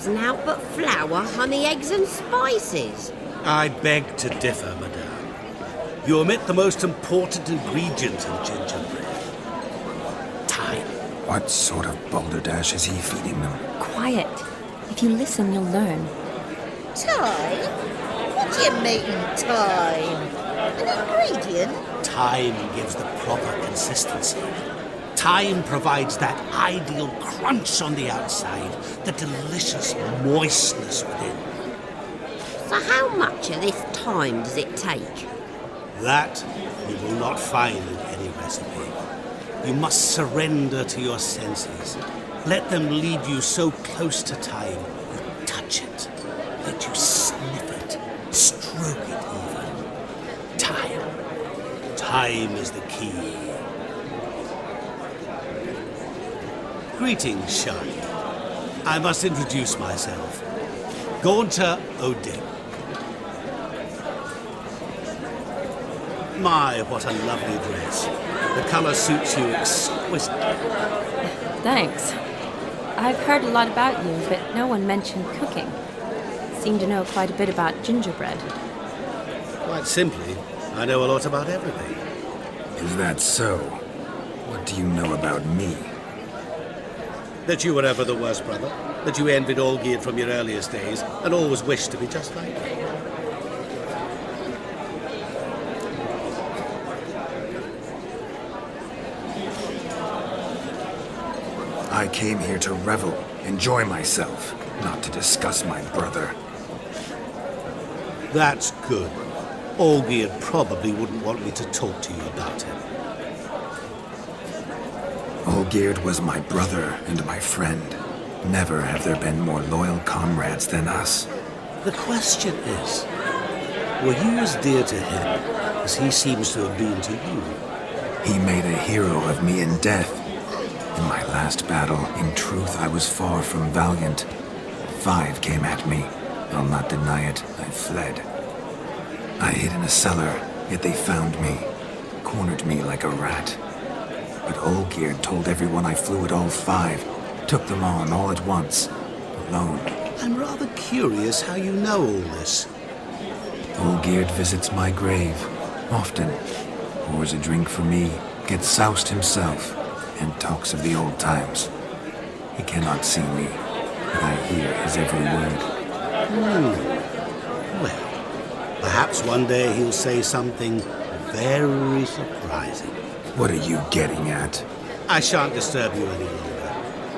gingerbread's naught but flour, honey, eggs and spices. I beg to differ, madame. You omit the most important ingredient in gingerbread. Time. What sort of balderdash is he feeding them? Quiet. If you listen, you'll learn. Time? What do you mean, time? An ingredient? Time gives the proper consistency. Time provides that ideal crunch on the outside, the delicious moistness within. So how much of this time does it take? That you will not find in any recipe. You must surrender to your senses. Let them lead you so close to time, you touch it. Let you sniff it, stroke it even. Time. Time is the key. Greetings, Shani. I must introduce myself. Gaunter O'Dimm. My, what a lovely dress. The colour suits you exquisitely. Thanks. I've heard a lot about you, but no one mentioned cooking. Seem to know quite a bit about gingerbread. Quite simply, I know a lot about everything. Is that so? What do you know about me? That you were ever the worst brother. That you envied Olgierd from your earliest days and always wished to be just like him. I came here to revel, enjoy myself, not to discuss my brother. That's good. Olgierd probably wouldn't want me to talk to you about him. Olgierd was my brother and my friend. Never have there been more loyal comrades than us. The question is, were you as dear to him as he seems to have been to you? He made a hero of me in death. In my last battle, in truth, I was far from valiant. 5 came at me. I'll not deny it, I fled. I hid in a cellar, yet they found me, cornered me like a rat. But Olgierd told everyone I flew at all 5, took them on all at once, alone. I'm rather curious how you know all this. Olgierd visits my grave, often. Pours a drink for me, gets soused himself, and talks of the old times. He cannot see me, but I hear his every word. Well, perhaps one day he'll say something very surprising. What are you getting at? I shan't disturb you any longer.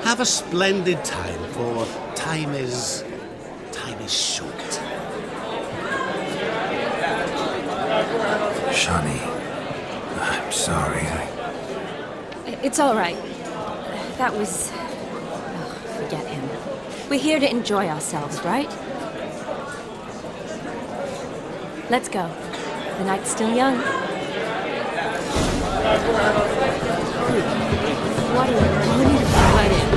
Have a splendid time, for time is short. Shani, I'm sorry. It's all right. That was... Oh, forget him. We're here to enjoy ourselves, right? Let's go. The night's still young. What a wonderful wedding.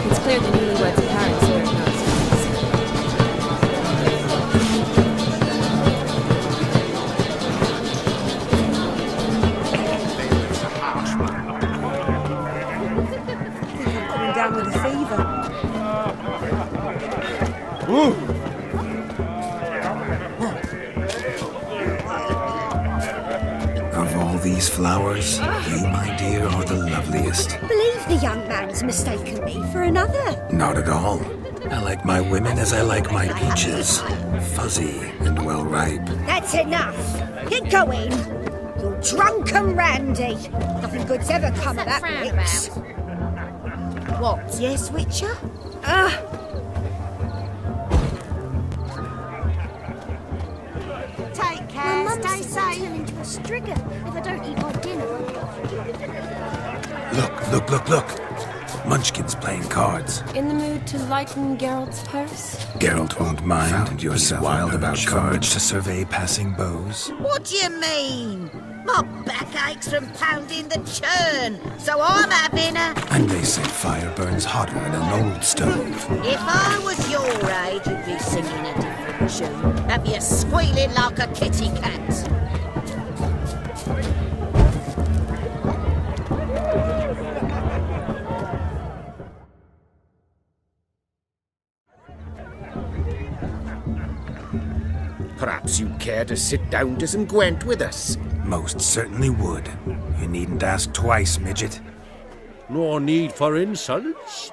It's clear the newlyweds' parents are in those Coming down with a fever. Of all these flowers, you, my dear, are the loveliest. Believe the young man's mistaken me for another. Not at all. I like my women as I like my peaches. Fuzzy and well ripe. That's enough. Get going. You're drunk and randy. Nothing good's ever come of that mix. What? Yes, Witcher? Take care, stay safe. Turn into a strigger if I don't eat my dinner. Look. Munchkin's playing cards. In the mood to lighten Geralt's purse? Geralt won't mind. He's wild about cards to survey passing bows. What do you mean? My back aches from pounding the churn, so I'm having a... And they say fire burns hotter in an old stove. If I was your age, you'd be singing a different tune. Have you squealing like a kitty cat? Perhaps you'd care to sit down to some Gwent with us? Most certainly would. You needn't ask twice, midget. No need for insults.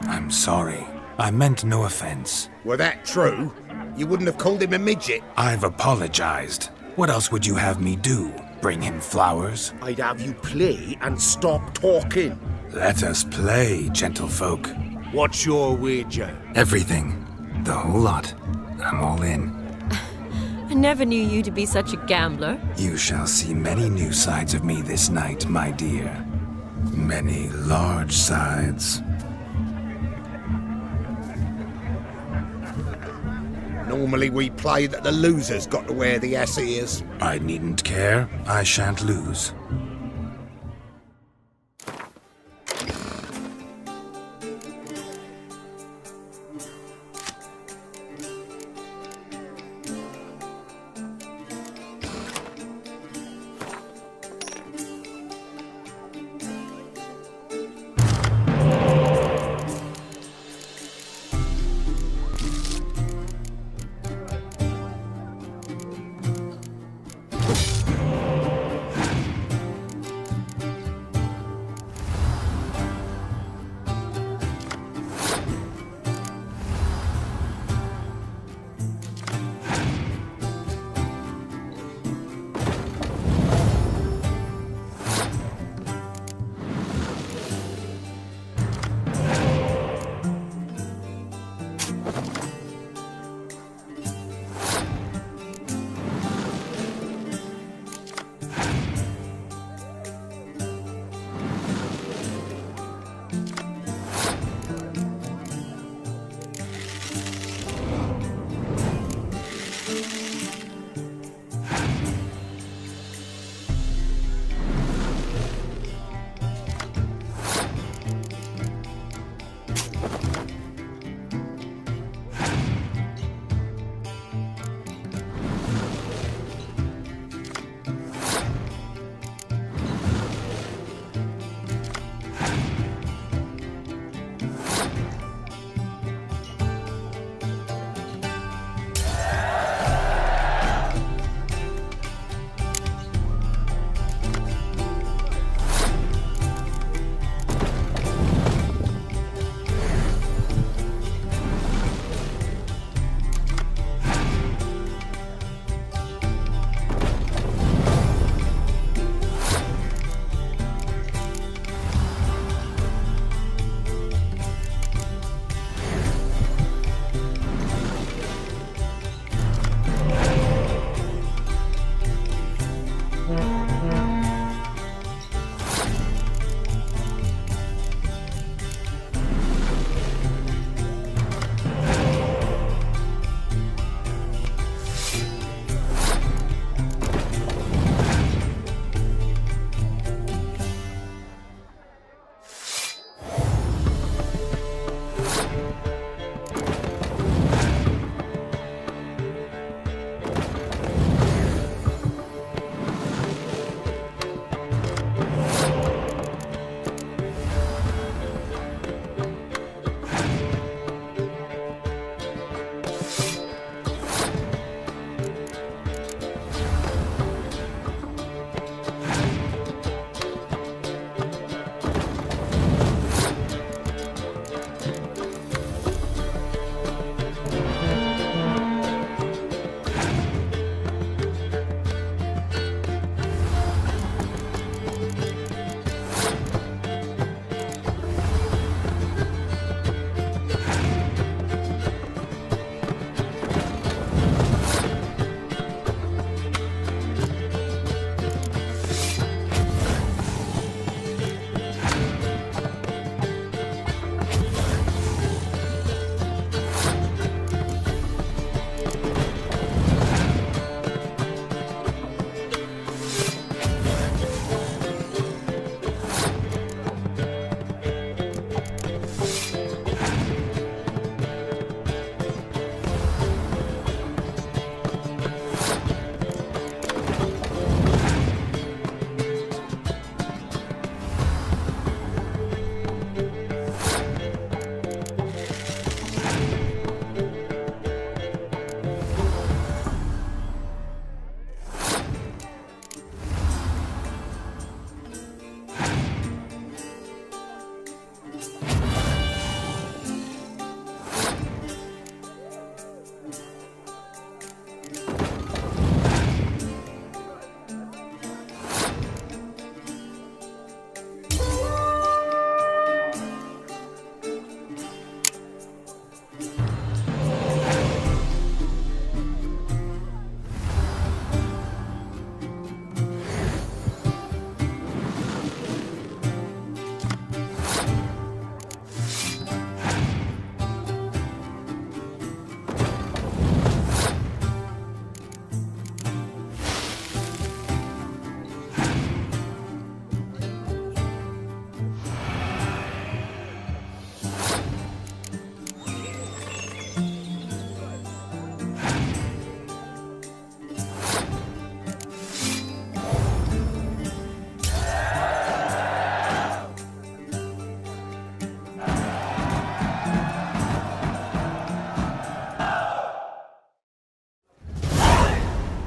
I'm sorry. I meant no offense. Were that true, you wouldn't have called him a midget. I've apologized. What else would you have me do? Bring him flowers? I'd have you play and stop talking. Let us play, gentlefolk. What's your wager? Everything. The whole lot. I'm all in. I never knew you to be such a gambler. You shall see many new sides of me this night, my dear. Many large sides. Normally we play that the loser's got to wear the ass ears. I needn't care. I shan't lose.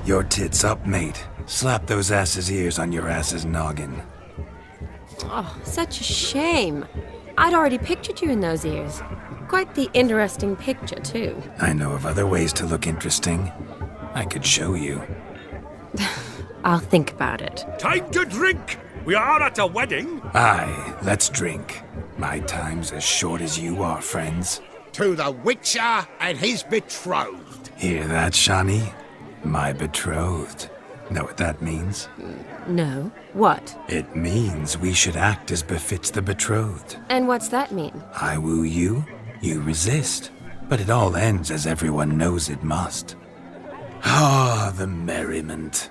Your tits up, mate. Slap those asses' ears on your ass's noggin. Oh, such a shame. I'd already pictured you in those ears. Quite the interesting picture, too. I know of other ways to look interesting. I could show you. I'll think about it. Time to drink! We are at a wedding. Aye, let's drink. My time's as short as you are, friends. To the Witcher and his betrothed. Hear that, Shani? My betrothed. Know what that means? No. What? It means we should act as befits the betrothed. And what's that mean? I woo you, you resist. But it all ends as everyone knows it must. Ah, the merriment.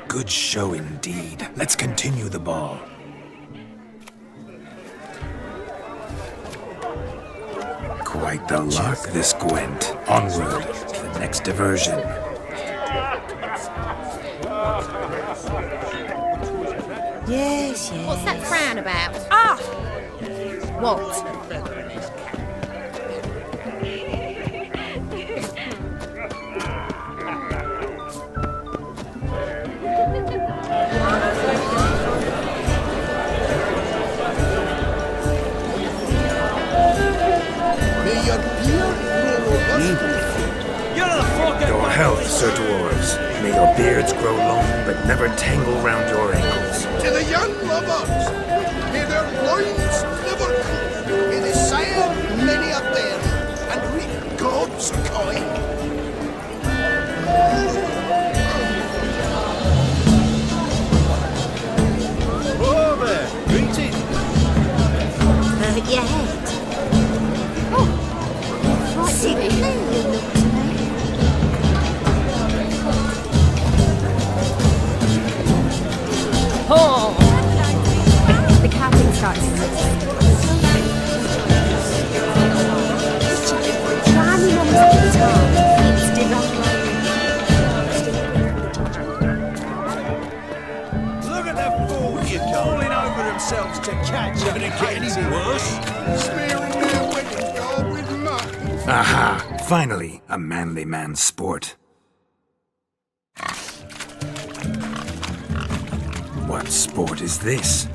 Good show indeed. Let's continue the ball. Quite the lark, this Gwent. Onward to the next diversion. Yes. What's that frown about? Ah! What? Your health, Sir Dwarves. May your beards grow long, but never tangle round your ankles. To the young lovers, may their loins never cool. May they sire many a bear and reap God's coin. Oh there, greeting. Yeah. Oh, right, silly you look to me. Oh! The capping starts to Shiny mum's got the guitar. It's Look at the fools falling over themselves to catch up. Could it get any worse? Smearing their wedding garb with muck. Aha! Finally, a manly man's sport. What sport is this?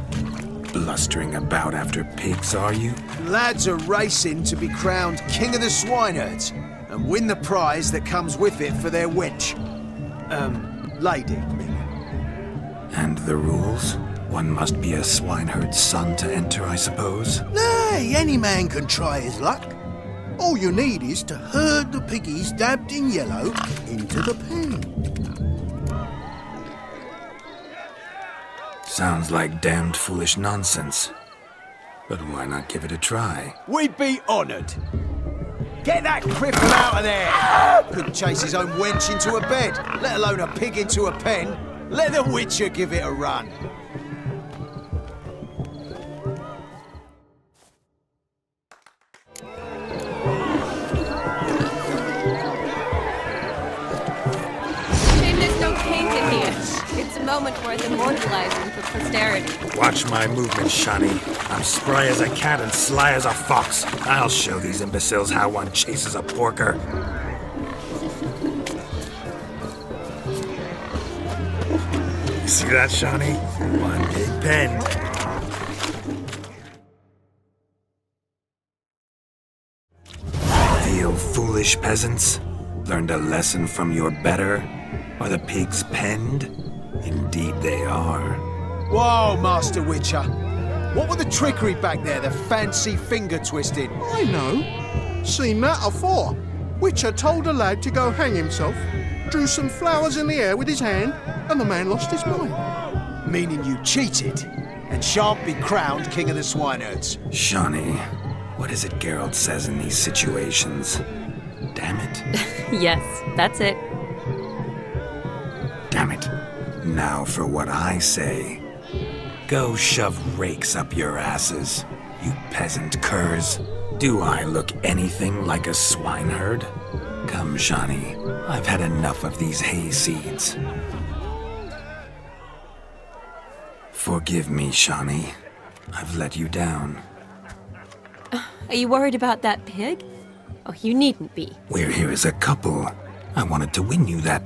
Blustering about after pigs, are you? Lads are racing to be crowned King of the Swineherds and win the prize that comes with it for their wench. Lady. And the rules? One must be a swineherd's son to enter, I suppose? Nay, any man can try his luck. All you need is to herd the piggies dabbed in yellow into the pen. Sounds like damned foolish nonsense. But why not give it a try? We'd be honoured. Get that cripple out of there! Couldn't chase his own wench into a bed, let alone a pig into a pen. Let the Witcher give it a run. Shame there's no paint in here. It's a moment worth immortalizing for posterity. Watch my movements, Shani. I'm spry as a cat and sly as a fox. I'll show these imbeciles how one chases a porker. You see that, Shani? One big pen. Feel foolish, peasants? Learned a lesson from your better? Are the pigs penned? Indeed they are. Whoa, Master Witcher. What were the trickery back there, the fancy finger twisting? I know. Seen that afore. Witcher told a lad to go hang himself, drew some flowers in the air with his hand, and the man lost his mind. Meaning you cheated and shan't be crowned King of the Swineherds. Shani, what is it Geralt says in these situations? Damn it. Yes, that's it. Damn it. Now for what I say. Go shove rakes up your asses, you peasant curs. Do I look anything like a swineherd? Come, Shani. I've had enough of these hay seeds. Forgive me, Shani. I've let you down. Are you worried about that pig? Oh, you needn't be. We're here as a couple. I wanted to win you that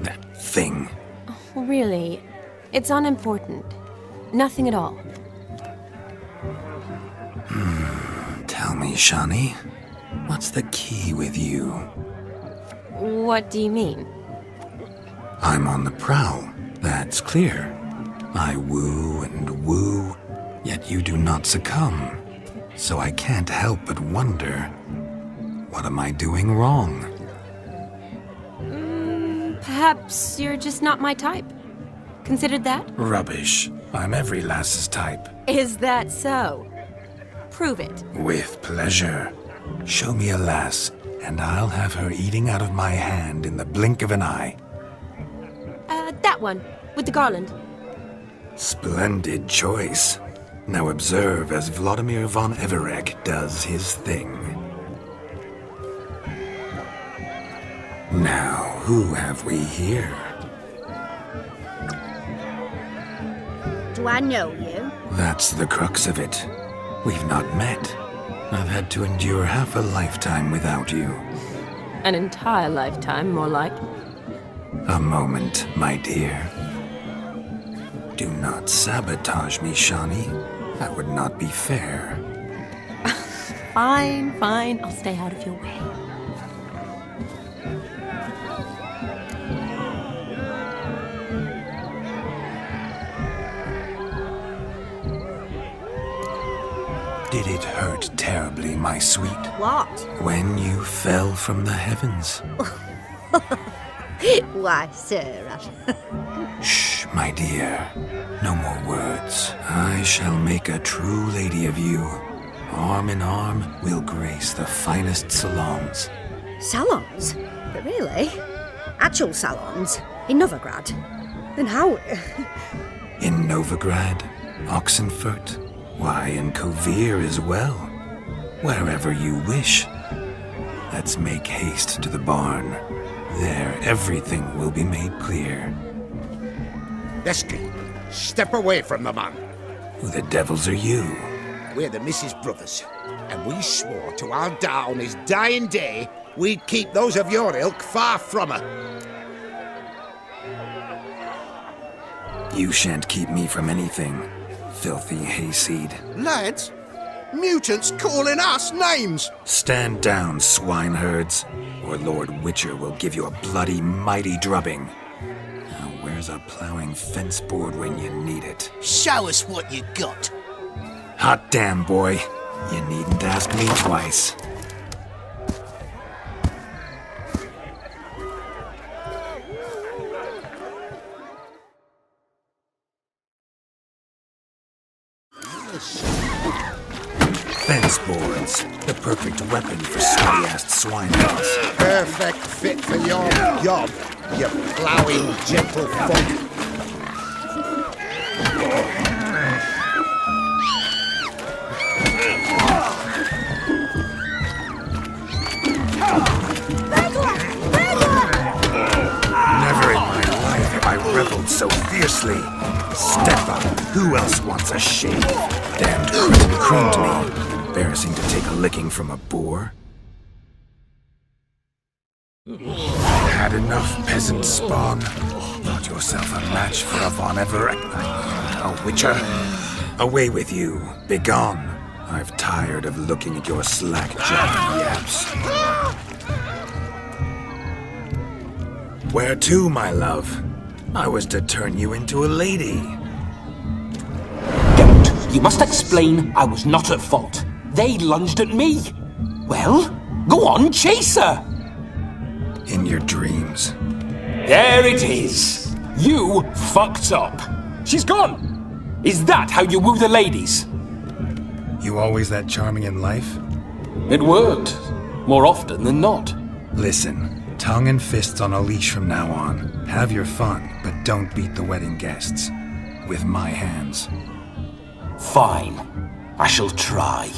That thing. Really, it's unimportant. Nothing at all. Tell me, Shani, what's the key with you? What do you mean? I'm on the prowl, that's clear. I woo and woo, yet you do not succumb. So I can't help but wonder, what am I doing wrong? Perhaps you're just not my type. Considered that? Rubbish. I'm every lass's type. Is that so? Prove it. With pleasure. Show me a lass, and I'll have her eating out of my hand in the blink of an eye. That one, with the garland. Splendid choice. Now observe as Vlodomir von Everek does his thing. Now, who have we here? Do I know you? That's the crux of it. We've not met. I've had to endure half a lifetime without you. An entire lifetime, more like. A moment, my dear. Do not sabotage me, Shani. That would not be fair. Fine, fine. I'll stay out of your way. Did it hurt terribly, my sweet? What? When you fell from the heavens? Why, sir, Shh, my dear. No more words. I shall make a true lady of you. Arm in arm, we'll grace the finest salons. Salons? But really? Actual salons? In Novigrad? Then how? In Novigrad, Oxenfurt, why, in Kovir as well. Wherever you wish. Let's make haste to the barn. There, everything will be made clear. Lesky, step away from the man. Who the devils are you? We're the Mrs. Brothers, and we swore to our da on his dying day we'd keep those of your ilk far from her. You shan't keep me from anything, filthy hayseed. Lads, mutants calling us names! Stand down, swineherds, or Lord Witcher will give you a bloody mighty drubbing. Now where's a plowing fence board when you need it? Show us what you got. Hot damn, boy. You needn't ask me twice. Fence boards, the perfect weapon for sweaty-assed swineherds. Perfect fit for your job, you ploughing gentlefolk. Never in my life have I reveled so fiercely. Step up. Who else wants a shave? Damned cretin creamed me. Embarrassing to take a licking from a boar. Had enough, peasant spawn. Thought yourself a match for a Von Everett. A witcher. Away with you. Begone. I've tired of looking at your slack-jawed yaps. Where to, my love? I was to turn you into a lady. Geralt, you must explain I was not at fault. They lunged at me. Well, go on, chase her. In your dreams. There it is. You fucked up. She's gone. Is that how you woo the ladies? You always that charming in life? It worked. More often than not. Listen, tongue and fists on a leash from now on. Have your fun, but don't beat the wedding guests. With my hands. Fine. I shall try.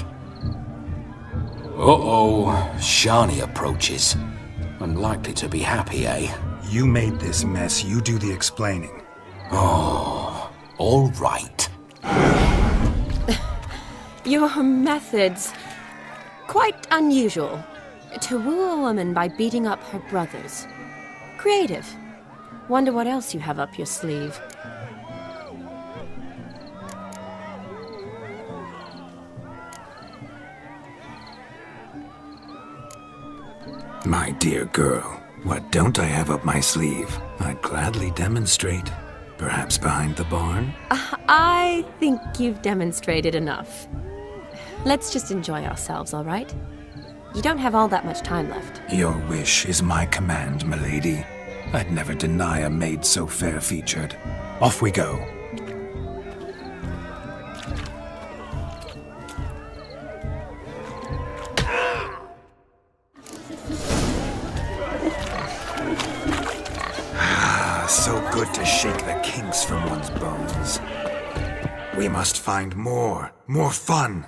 Uh-oh. Shani approaches. Unlikely to be happy, eh? You made this mess. You do the explaining. Oh, all right. Your methods... quite unusual. To woo a woman by beating up her brothers. Creative. Wonder what else you have up your sleeve. My dear girl, what don't I have up my sleeve? I'd gladly demonstrate. Perhaps behind the barn? I think you've demonstrated enough. Let's just enjoy ourselves, all right? You don't have all that much time left. Your wish is my command, milady. I'd never deny a maid so fair-featured. Off we go. So good to shake the kinks from one's bones. We must find more fun.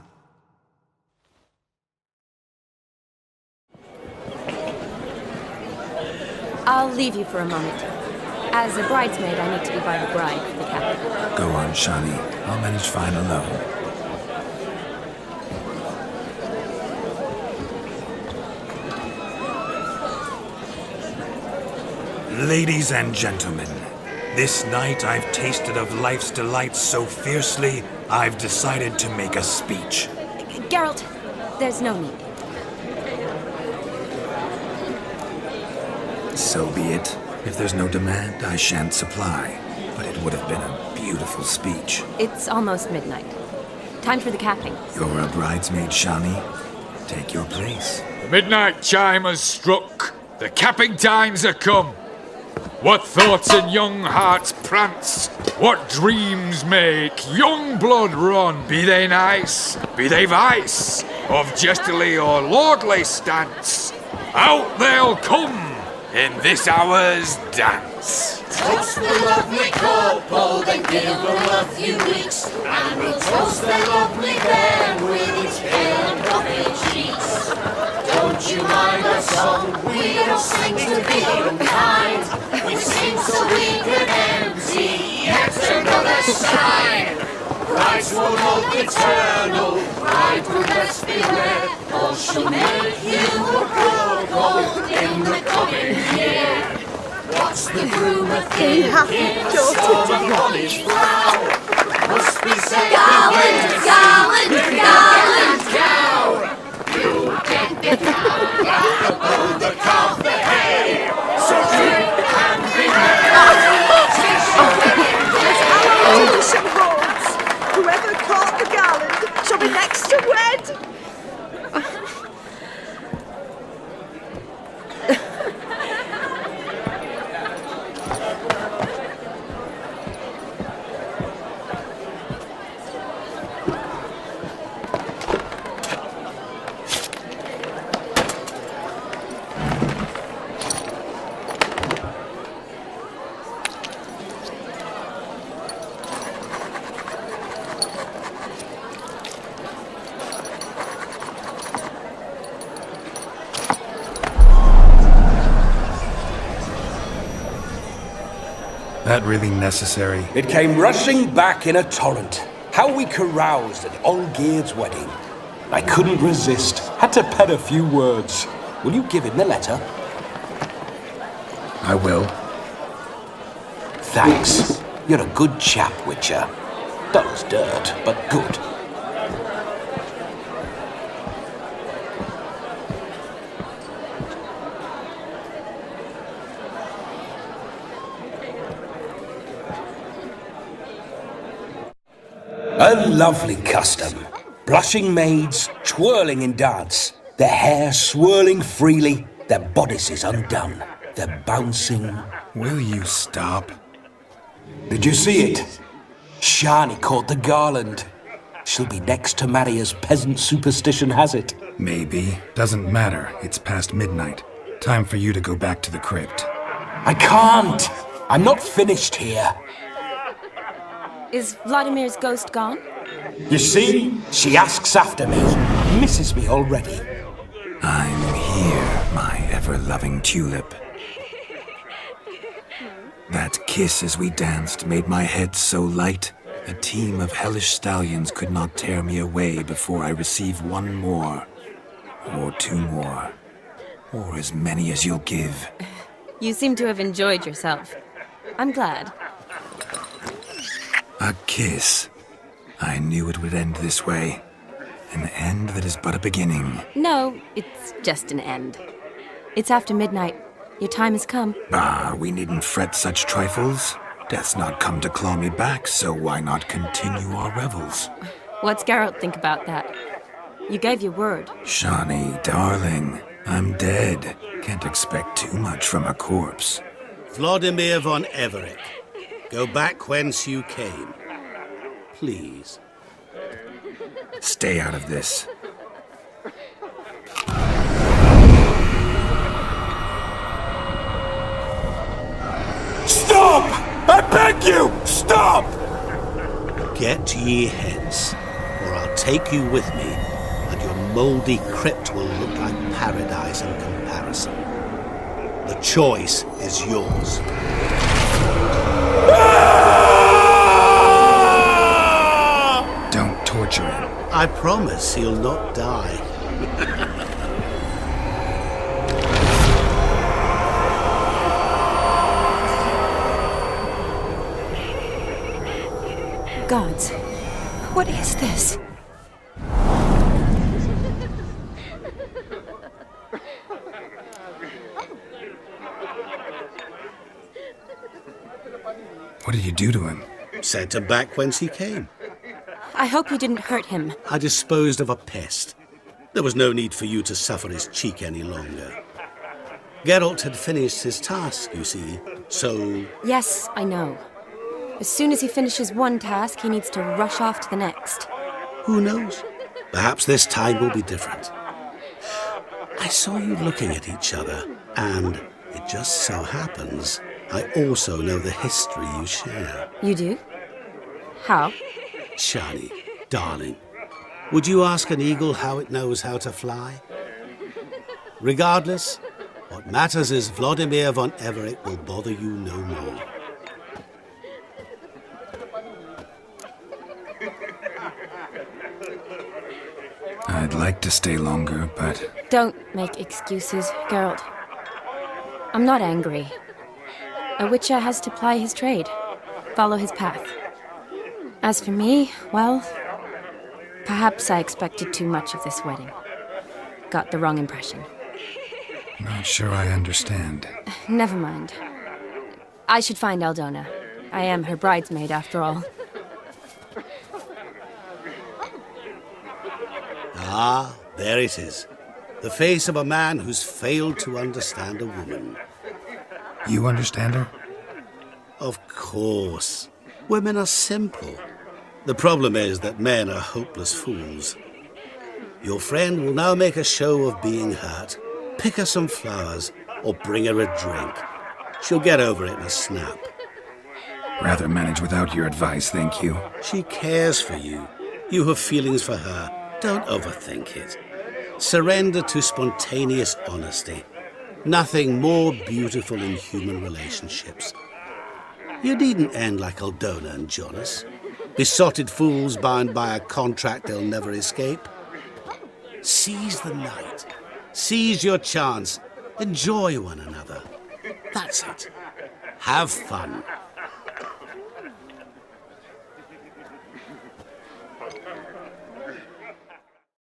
I'll leave you for a moment. As a bridesmaid, I need to be by the bride for the captain. Go on, Shani. I'll manage fine alone. Ladies and gentlemen, this night I've tasted of life's delights so fiercely, I've decided to make a speech. Geralt, there's no need. So be it. If there's no demand, I shan't supply. But it would have been a beautiful speech. It's almost midnight. Time for the capping. You're a bridesmaid, Shani. Take your place. The midnight chime has struck. The capping times are come. What thoughts in young hearts prance? What dreams make young blood run? Be they nice, be they vice, of jestily or lordly stance, out they'll come in this hour's dance. Toast the lovely couple, then give them a few weeks, and we'll toast their lovely bairn with its pale and puffy cheeks. Don't you mind our song? We don't sing to be unkind. We sing so we can empty yet another shrine. Brides will love eternal, bride will best beware, or she'll make you a cuckold in the coming year. What's the groom a thinking? Storm a college brow. Must be said cow. You get the cow, above the calf the hay. So drink and be merry. Some horns. Whoever caught the garland shall be next to wed. That really necessary? It came rushing back in a torrent. How we caroused at Olgierd's wedding. I couldn't resist. Had to pen a few words. Will you give him the letter? I will. Thanks. You're a good chap, Witcher. Dull as dirt, but good. A lovely custom. Blushing maids twirling in dance, their hair swirling freely, their bodices undone, their bouncing... Will you stop? Did you see it? Shani caught the garland. She'll be next to marry as peasant superstition has it. Maybe. Doesn't matter. It's past midnight. Time for you to go back to the crypt. I can't! I'm not finished here. Is Vlodomir's ghost gone? You see? She asks after me. Misses me already. I'm here, my ever-loving tulip. That kiss as we danced made my head so light, a team of hellish stallions could not tear me away before I receive one more. Or two more. Or as many as you'll give. You seem to have enjoyed yourself. I'm glad. A kiss. I knew it would end this way. An end that is but a beginning. No, it's just an end. It's after midnight. Your time has come. Ah, we needn't fret such trifles. Death's not come to claw me back, so why not continue our revels? What's Geralt think about that? You gave your word. Shani, darling, I'm dead. Can't expect too much from a corpse. Vlodomir von Everett, go back whence you came. Please. Stay out of this. Stop! I beg you! Stop! Get ye hence, or I'll take you with me, and your mouldy crypt will look like paradise in comparison. The choice is yours. Don't torture him. I promise he'll not die. Gods, what is this? What did you do to him? Sent him back whence he came. I hope you didn't hurt him. I disposed of a pest. There was no need for you to suffer his cheek any longer. Geralt had finished his task, you see, so... Yes, I know. As soon as he finishes one task, he needs to rush off to the next. Who knows? Perhaps this time will be different. I saw you looking at each other, and it just so happens I also know the history you share. You do? How? Shani, darling, would you ask an eagle how it knows how to fly? Regardless, what matters is Vlodomir von Everett will bother you no more. I'd like to stay longer, but... Don't make excuses, Geralt. I'm not angry. A witcher has to ply his trade, follow his path. As for me, well, perhaps I expected too much of this wedding. Got the wrong impression. Not sure I understand. Never mind. I should find Aldona. I am her bridesmaid, after all. Ah, there it is. The face of a man who's failed to understand a woman. You understand her? Of course. Women are simple. The problem is that men are hopeless fools. Your friend will now make a show of being hurt, pick her some flowers, or bring her a drink. She'll get over it in a snap. Rather manage without your advice, thank you. She cares for you. You have feelings for her. Don't overthink it. Surrender to spontaneous honesty. Nothing more beautiful in human relationships. You needn't end like Aldona and Jonas. Besotted fools bound by a contract they'll never escape. Seize the night. Seize your chance. Enjoy one another. That's it. Have fun.